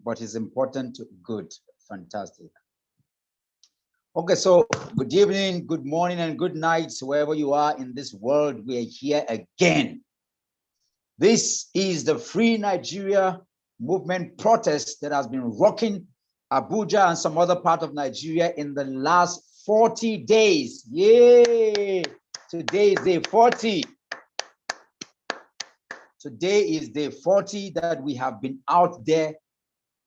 but it's important to good. Fantastic. Okay, so good evening, good morning, and good night, wherever you are in this world. We are here again. This is the Free Nigeria movement protest that has been rocking Abuja and some other part of Nigeria in the last 40 days. Yay! Today is day 40. Today is day 40 that we have been out there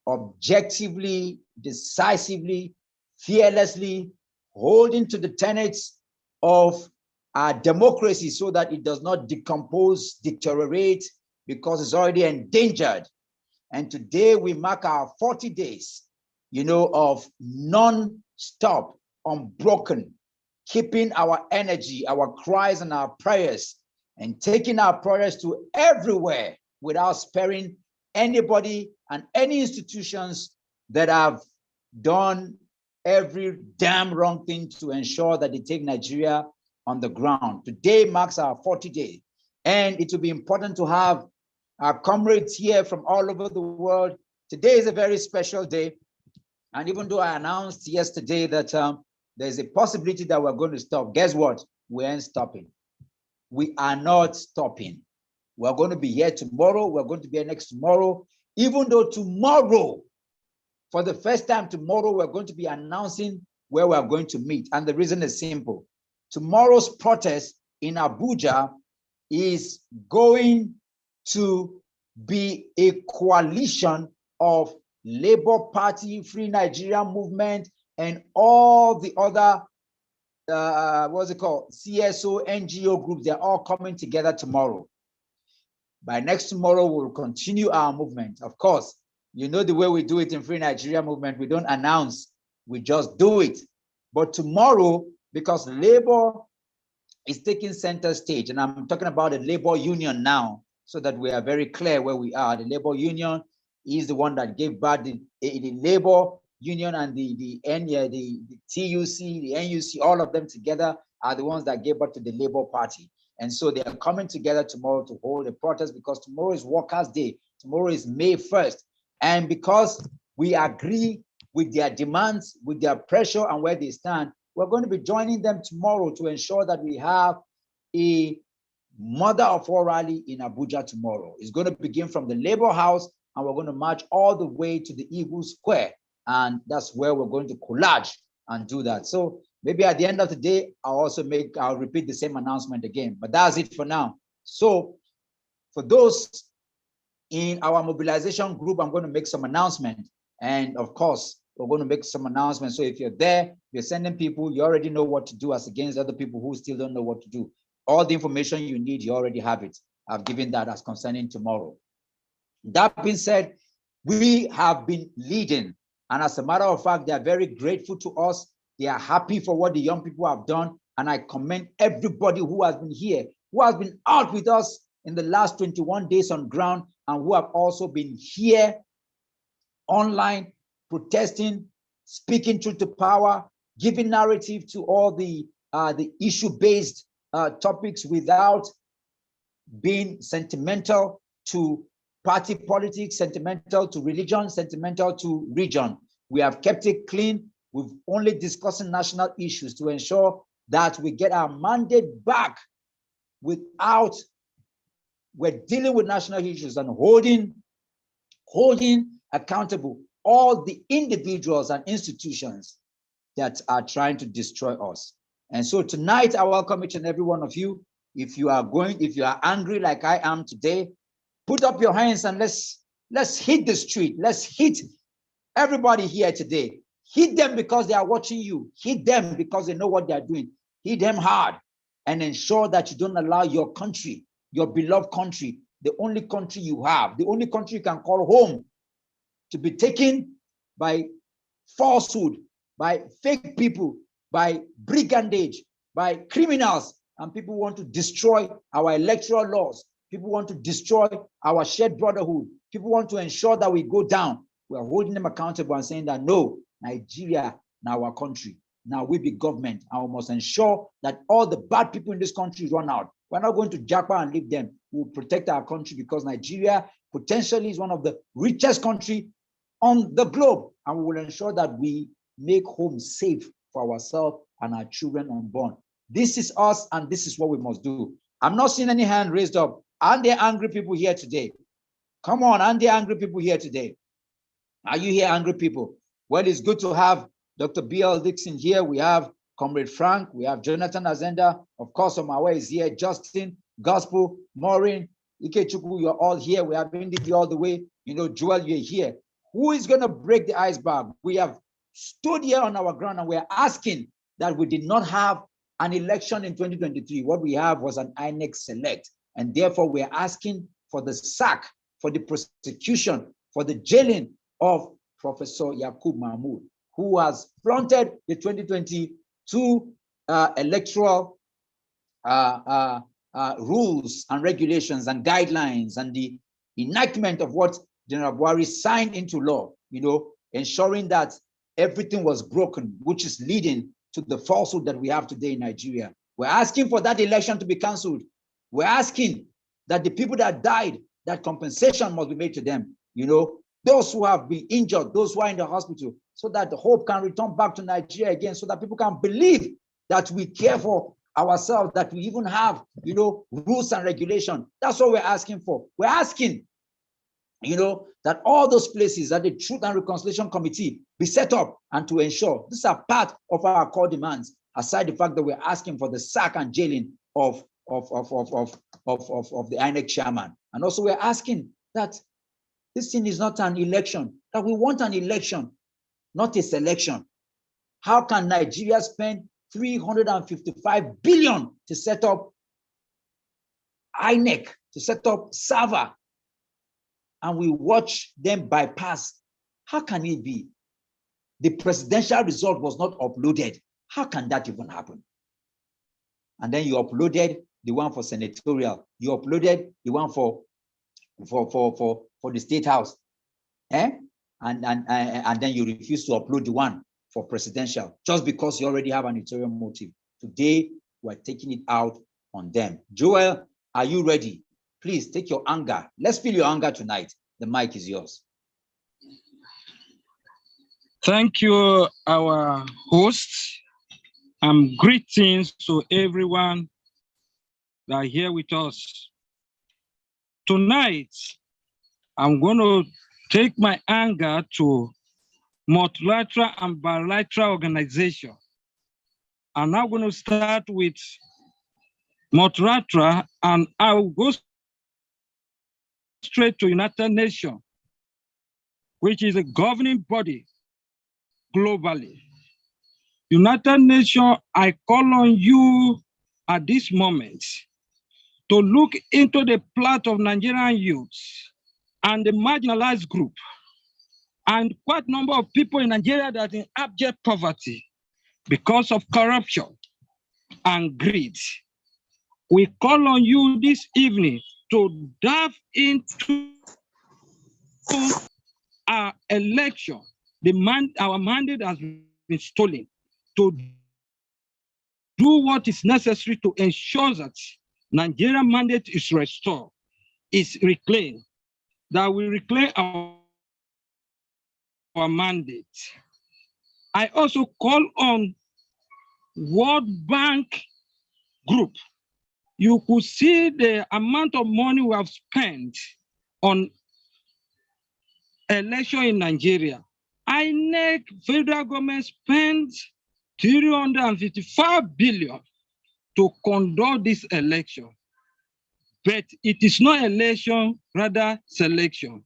objectively, decisively, fearlessly, holding to the tenets of our democracy so that it does not decompose, deteriorate, because it's already endangered. And today we mark our 40 days, of non-stop, unbroken, keeping our energy, our cries and our prayers, and taking our prayers to everywhere without sparing anybody and any institutions that have done every damn wrong thing to ensure that they take Nigeria on the ground. Today marks our 40 days, and it will be important to have our comrades here from all over the world. Today is a very special day, and even though I announced yesterday that there's a possibility that we're going to stop, guess what? We ain't stopping. We are not stopping. We're going to be here tomorrow. We're going to be here next tomorrow. Even though tomorrow, for the first time tomorrow, we're going to be announcing where we're going to meet. And the reason is simple. Tomorrow's protest in Abuja is going to be a coalition of Labour Party, Free Nigeria Movement, and all the other CSO, NGO groups. They're all coming together tomorrow. By next tomorrow, we'll continue our movement. Of course, you know the way we do it in Free Nigeria Movement. We don't announce, we just do it. But tomorrow, because Labour is taking center stage, and I'm talking about the Labour Union now, so that we are very clear where we are. The Labour Union is the one that gave birth the Labour Union, and the TUC, the NUC, all of them together are the ones that gave birth to the Labour Party. And so they are coming together tomorrow to hold a protest, because tomorrow is Workers' Day. Tomorrow is May 1st. And because we agree with their demands, with their pressure and where they stand, we're going to be joining them tomorrow to ensure that we have a mother of all rally in Abuja tomorrow. It's going to begin from the Labour House, and we're going to march all the way to the Eagle Square. And that's where we're going to collage and do that. So maybe at the end of the day, I'll repeat the same announcement again, but that's it for now. So for those in our mobilization group, I'm going to make some announcement. And of course, we're going to make some announcements. So if you're there, you're sending people, you already know what to do as against other people who still don't know what to do. All the information you need, you already have it. I've given that as concerning tomorrow. That being said, we have been leading. And as a matter of fact, they are very grateful to us. They are happy for what the young people have done. And I commend everybody who has been here, who has been out with us in the last 21 days on ground, and who have also been here online, protesting, speaking truth to power, giving narrative to all the issue-based topics without being sentimental to party politics, sentimental to religion, sentimental to region. We have kept it clean. We've only discussing national issues to ensure that we get our mandate back without, we're dealing with national issues and holding accountable all the individuals and institutions that are trying to destroy us. And so tonight, I welcome each and every one of you. If you are angry like I am today, put up your hands and let's hit the street. Let's hit everybody here today. Hit them because they are watching you. Hit them because they know what they are doing. Hit them hard and ensure that you don't allow your country, your beloved country, the only country you have, the only country you can call home, to be taken by falsehood, by fake people, by brigandage, by criminals, and people want to destroy our electoral laws. People want to destroy our shared brotherhood. People want to ensure that we go down. We are holding them accountable and saying that no, Nigeria, now our country. Now we be government, and we must ensure that all the bad people in this country run out. We're not going to jackpot and leave them. We'll protect our country because Nigeria potentially is one of the richest countries on the globe, and we will ensure that we make home safe for ourselves and our children unborn. This is us, and this is what we must do. I'm not seeing any hand raised up. Aren't there angry people here today? Come on, aren't there angry people here today? Are you here, angry people? Well, it's good to have Dr. B.L. Dixon here. We have Comrade Frank. We have Jonathan Azenda. Of course, Omawa is here. Justin, Gospel, Maureen, Ikechukwu, you're all here. We have Indidi all the way. You know, Joel, you're here. Who is going to break the iceberg? We have stood here on our ground and we're asking that we did not have an election in 2023. What we have was an INEC select. And therefore, we're asking for the sack, for the prosecution, for the jailing of Professor Yakub Mahmoud, who has flaunted the 2022 electoral rules and regulations and guidelines and the enactment of what General Buhari signed into law, you know, ensuring that everything was broken, which is leading to the falsehood that we have today in Nigeria. We're asking for that election to be cancelled. We're asking that the people that died, that compensation must be made to them, you know, those who have been injured, those who are in the hospital, so that the hope can return back to Nigeria again, so that people can believe that we care for ourselves, that we even have, you know, rules and regulation. That's what we're asking for. We're asking, you know, that all those places that the Truth and Reconciliation Committee be set up and to ensure these are part of our core demands, aside the fact that we're asking for the sack and jailing of the INEC chairman. And also we're asking that this thing is not an election, that we want an election, not a selection. How can Nigeria spend 355 billion to set up INEC, to set up server, and we watch them bypass? How can it be? The presidential result was not uploaded. How can that even happen? And then you uploaded the one for senatorial. You uploaded the one for the state house, and then you refuse to upload the one for presidential just because you already have an ulterior motive. Today we're taking it out on them. Joel, are you ready? Please take your anger. Let's feel your anger tonight. The mic is yours. Thank you, our hosts. Greetings to everyone that are here with us. Tonight, I'm going to take my anger to multilateral and bilateral organization. I'm now going to start with multilateral, and I will go straight to United Nations, which is a governing body globally. United Nations, I call on you at this moment to look into the plight of Nigerian youths and the marginalized group and quite a number of people in Nigeria that are in abject poverty because of corruption and greed. We call on you this evening to dive into our election. Our mandate has been stolen, to do what is necessary to ensure that Nigerian mandate is restored, is reclaimed, that we reclaim our mandate. I also call on World Bank Group. You could see the amount of money we have spent on election in Nigeria. INEC, federal government spent 355 billion to conduct this election. But it is not election, rather selection.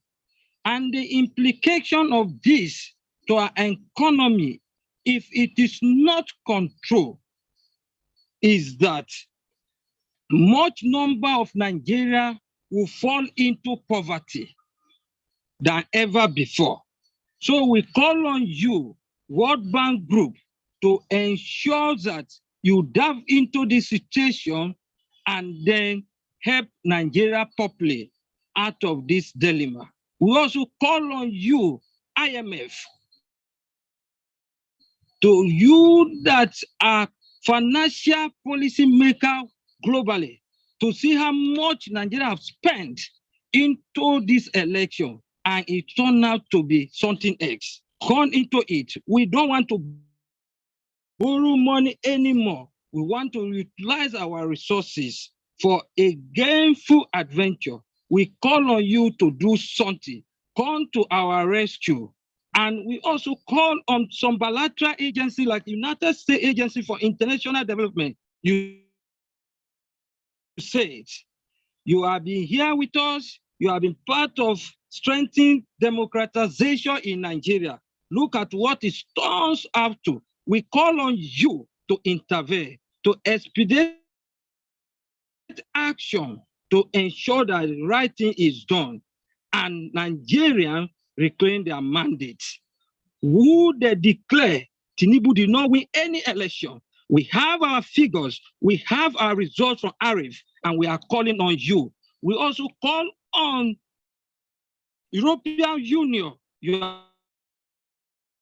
And the implication of this to our economy, if it is not controlled, is that much number of Nigeria will fall into poverty than ever before. So we call on you, World Bank Group, to ensure that you dive into this situation and then help Nigeria properly out of this dilemma. We also call on you, IMF, to you that are financial policy maker globally, to see how much Nigeria have spent into this election. and it turned out to be something else. Gone into it. We don't want to borrow money anymore. We want to utilize our resources for a gainful adventure. We call on you to do something. Come to our rescue. And we also call on some bilateral agency like United States Agency for International Development. You said you have been here with us. You have been part of strengthening democratization in Nigeria. Look at what it turns out to. We call on you to intervene, to expedite action, to ensure that the right thing is done, and Nigerians reclaim their mandate. Who they declare Tinubu did not win any election. We have our figures, we have our results from ARIF, and we are calling on you. We also call on European Union. You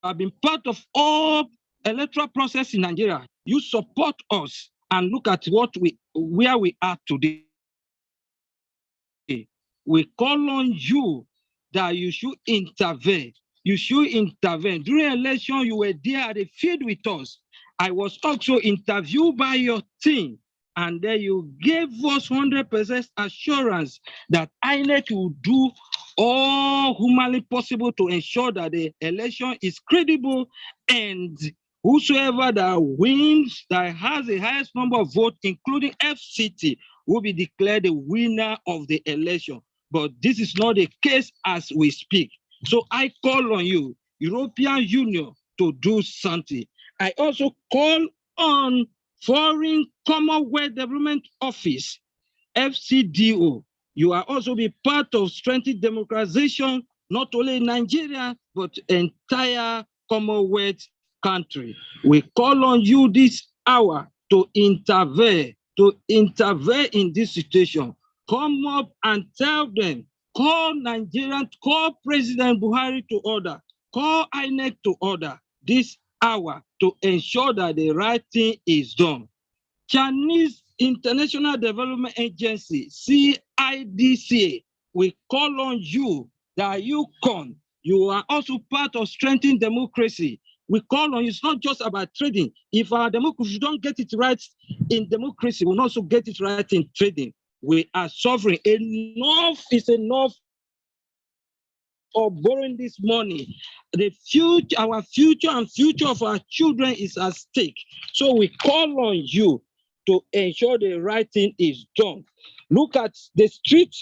have been part of all electoral process in Nigeria. You support us and look at where we are today. We call on you that you should intervene. You should intervene. During election, you were there at the field with us. I was also interviewed by your team, and then you gave us 100% assurance that INEC will do all humanly possible to ensure that the election is credible, and whosoever that wins, that has the highest number of votes, including FCT, will be declared the winner of the election. But this is not the case as we speak. So I call on you, European Union, to do something. I also call on Foreign Commonwealth Development Office, FCDO. You are also be part of strengthening democratization, not only in Nigeria, but entire Commonwealth country. We call on you this hour to intervene in this situation. Come up and tell them, call Nigerian, call President Buhari to order, call INEC to order this hour to ensure that the right thing is done. Chinese International Development Agency, CIDCA, we call on you that you come. You are also part of strengthening democracy. We call on you. It's not just about trading. If our democracy don't get it right in democracy, we'll also get it right in trading. We are suffering. Enough is enough of borrowing this money. The future, our future and future of our children is at stake. So we call on you to ensure the right thing is done. Look at the street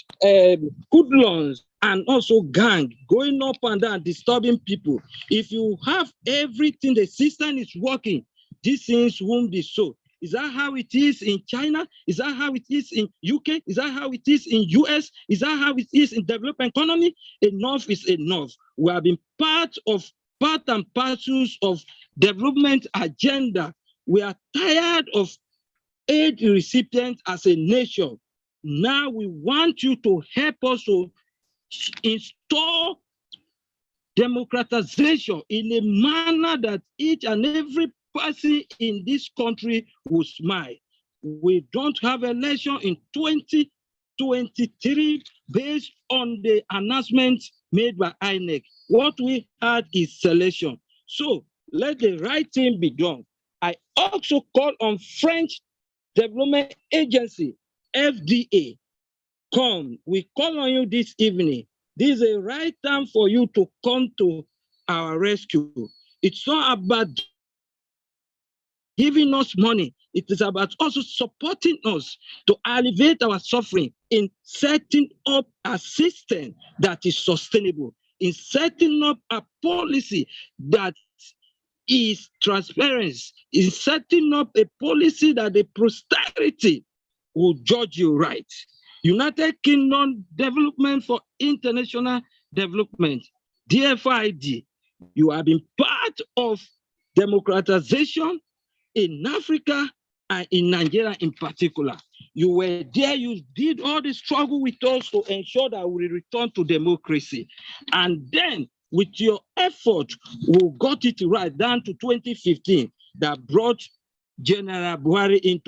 hoodlums and also gang going up and down, disturbing people. If you have everything, the system is working, these things won't be so. Is that how it is in China? Is that how it is in UK? Is that how it is in US? Is that how it is in developed economy? Enough is enough. We have been part and parcels of development agenda. We are tired of aid recipients as a nation. Now we want you to help us to install democratization in a manner that each and every person in this country will smile. We don't have election in 2023 based on the announcement made by INEC. What we had is selection. So let the right thing be done. I also call on French Development Agency, FDA. Come, we call on you this evening. This is a right time for you to come to our rescue. It's not about giving us money. It is about also supporting us to alleviate our suffering in setting up a system that is sustainable, in setting up a policy that is transparent, in setting up a policy that the posterity will judge you right. United Kingdom Development for International Development, DFID, you have been part of democratization in Africa and in Nigeria in particular. You were there, you did all the struggle with us to ensure that we return to democracy. And then with your effort, we got it right down to 2015 that brought General Buhari into